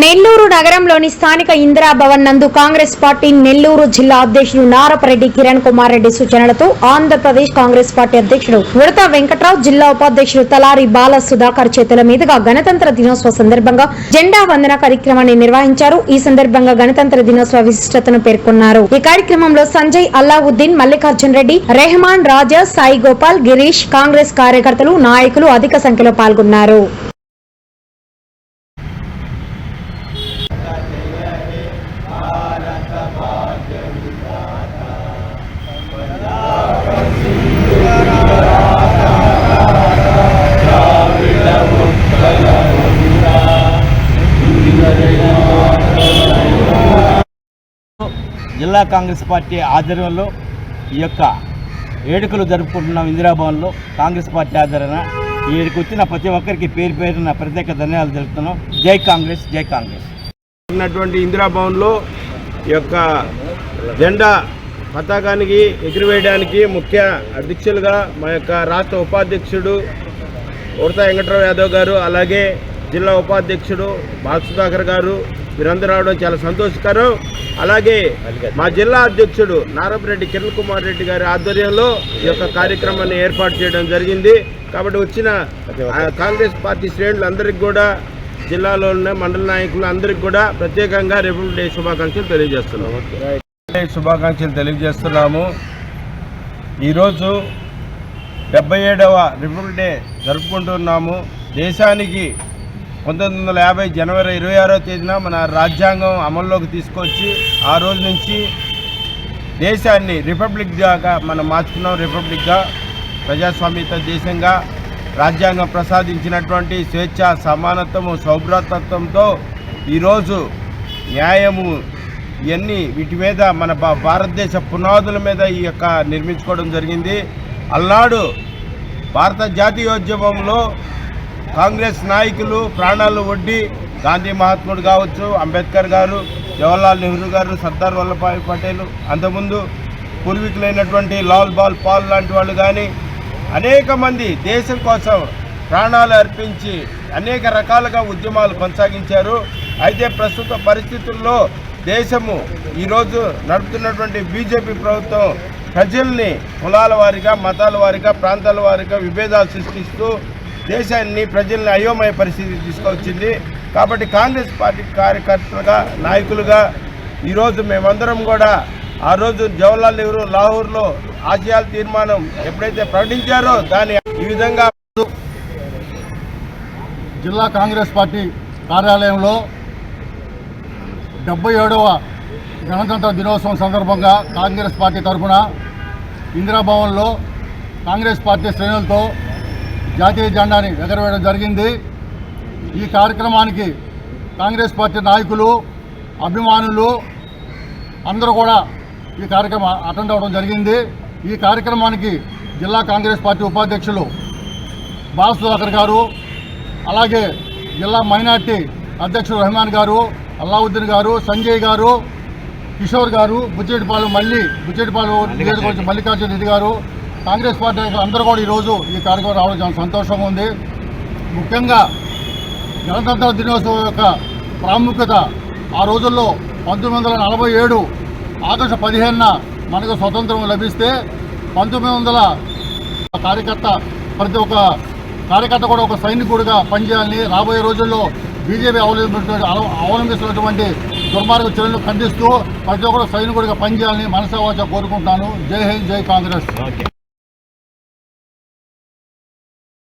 నెల్లూరు నగరంలోని స్థానిక ఇందిరా భవన్ నందు కాంగ్రెస్ పార్టీ నెల్లూరు జిల్లా అధ్యక్షుడు నారపరెడ్డి కిరణ్ కుమార్ రెడ్డి సూచనలతో ఆంధ్రప్రదేశ్ కాంగ్రెస్ పార్టీ అధ్యక్షుడు ఉడతా వెంకట్రావు, జిల్లా ఉపాధ్యక్షుడు తలారి బాల సుధాకర్ చేతుల మీదుగా గణతంత్ర దినోత్సవ సందర్భంగా జెండా వందన కార్యక్రమాన్ని నిర్వహించారు. ఈ సందర్భంగా గణతంత్ర దినోత్సవ విశిష్టతను పేర్కొన్నారు. ఈ కార్యక్రమంలో సంజయ్, అల్లావుద్దీన్, మల్లికార్జున్ రెడ్డి, రెహమాన్, రాజా, సాయి గోపాల్, గిరీష్, కాంగ్రెస్ కార్యకర్తలు, నాయకులు అధిక సంఖ్యలో పాల్గొన్నారు. జిల్లా కాంగ్రెస్ పార్టీ ఆధ్వర్యంలో ఈ యొక్క వేడుకలు జరుపుకుంటున్నాం. ఇందిరాభవన్లో కాంగ్రెస్ పార్టీ ఆధ్వర్యన ఈడికి వచ్చిన ప్రతి ఒక్కరికి పేరు పేరున ప్రత్యేక ధన్యవాదాలు తెలుపుతున్నాం. జై కాంగ్రెస్, జై కాంగ్రెస్. ఉన్నటువంటి ఇందిరాభవన్లో ఈ యొక్క జెండా పతాకానికి ఎగురవేయడానికి ముఖ్య అధ్యక్షులుగా మా యొక్క రాష్ట్ర ఉపాధ్యక్షుడు ఉడతా వెంకట్రావు యాదవ్ గారు, అలాగే జిల్లా ఉపాధ్యక్షుడు బాల సుధాకర్ గారు వీరందరూ రావడం చాలా సంతోషకరం. అలాగే మా జిల్లా అధ్యక్షుడు నారపరెడ్డి కిరణ్ కుమార్ రెడ్డి గారి ఆధ్వర్యంలో ఈ యొక్క కార్యక్రమాన్ని ఏర్పాటు చేయడం జరిగింది. కాబట్టి వచ్చిన కాంగ్రెస్ పార్టీ శ్రేణులందరికీ కూడా, జిల్లాలో ఉన్న మండల నాయకులు అందరికీ కూడా ప్రత్యేకంగా రిపబ్లిక్ డే శుభాకాంక్షలు తెలియజేస్తున్నాము. ఈరోజు 77వ రిపబ్లిక్ డే జరుపుకుంటున్నాము. దేశానికి 1950 జనవరి 26వ తేదీన మన రాజ్యాంగం అమల్లోకి తీసుకొచ్చి ఆ రోజు నుంచి దేశాన్ని రిపబ్లిక్గా మనం మార్చుకున్నాం. రిపబ్లిక్గా, ప్రజాస్వామ్యత దేశంగా రాజ్యాంగం ప్రసాదించినటువంటి స్వేచ్ఛ, సమానత్వము, సౌభ్రాతత్వంతో ఈరోజు న్యాయము ఇవన్నీ వీటి మీద మన భారతదేశ పునాదుల మీద ఈ యొక్క నిర్మించుకోవడం జరిగింది. అలనాడు భారత జాతీయోద్యమంలో కాంగ్రెస్ నాయకులు ప్రాణాలు ఒడ్డి గాంధీ మహాత్ముడు కావచ్చు, అంబేద్కర్ గారు, జవహర్లాల్ నెహ్రూ గారు, సర్దార్ వల్లభాయ్ పటేల్, అంతకుముందు పూర్వీకులైనటువంటి లాల్ బాల్ పాల్ లాంటి వాళ్ళు కానీ అనేక మంది దేశం కోసం ప్రాణాలు అర్పించి అనేక రకాలుగా ఉద్యమాలు కొనసాగించారు. అయితే ప్రస్తుత పరిస్థితుల్లో దేశము ఈరోజు నడుపుతున్నటువంటి బీజేపీ ప్రభుత్వం ప్రజల్ని కులాల వారీగా, మతాల వారీగా, ప్రాంతాల వారీగా విభేదాలు సృష్టిస్తూ దేశాన్ని, ప్రజల్ని అయోమయ పరిస్థితికి తీసుకొచ్చింది. కాబట్టి కాంగ్రెస్ పార్టీ కార్యకర్తలుగా, నాయకులుగా ఈరోజు మేమందరం కూడా ఆ రోజు జవహర్లాల్ నెహ్రూ లాహోర్లో ఆశయాల తీర్మానం ఎప్పుడైతే ప్రకటించారో దాని ఈ విధంగా జిల్లా కాంగ్రెస్ పార్టీ కార్యాలయంలో 77వ గణతంత్ర దినోత్సవం సందర్భంగా కాంగ్రెస్ పార్టీ తరఫున ఇందిరాభవన్లో కాంగ్రెస్ పార్టీ శ్రేణులతో జాతీయ జెండాని ఎగరవేయడం జరిగింది. ఈ కార్యక్రమానికి కాంగ్రెస్ పార్టీ నాయకులు, అభిమానులు అందరూ కూడా ఈ కార్యక్రమం అటెండ్ అవ్వడం జరిగింది. ఈ కార్యక్రమానికి జిల్లా కాంగ్రెస్ పార్టీ ఉపాధ్యక్షులు బాల సుధాకర్ గారు, అలాగే జిల్లా మైనార్టీ అధ్యక్షుడు రెహమాన్ గారు, అల్లావుద్దీన్ గారు, సంజయ్ గారు, కిషోర్ గారు, బుచ్చేటిపాలెం నియోజకవర్గం మల్లికార్జున్ రెడ్డి గారు, కాంగ్రెస్ పార్టీ అందరూ కూడా ఈరోజు ఈ కార్యక్రమం రావడం చాలా సంతోషంగా ఉంది. ముఖ్యంగా గణతంత్ర దినోత్సవం యొక్క ప్రాముఖ్యత ఆ రోజుల్లో 1947 ఆగస్టు 15న మనకు స్వతంత్రం లభిస్తే 1900 ప్రతి ఒక్క కార్యకర్త కూడా ఒక సైనికుడిగా పనిచేయాలని, రాబోయే రోజుల్లో బీజేపీ అవలంబిస్తున్నటువంటి దుర్మార్గ చర్యలను ఖండిస్తూ ప్రతి ఒక్కరు సైనికుడిగా పనిచేయాలని మనసావాచ కోరుకుంటాను. జై హింద్, జై కాంగ్రెస్.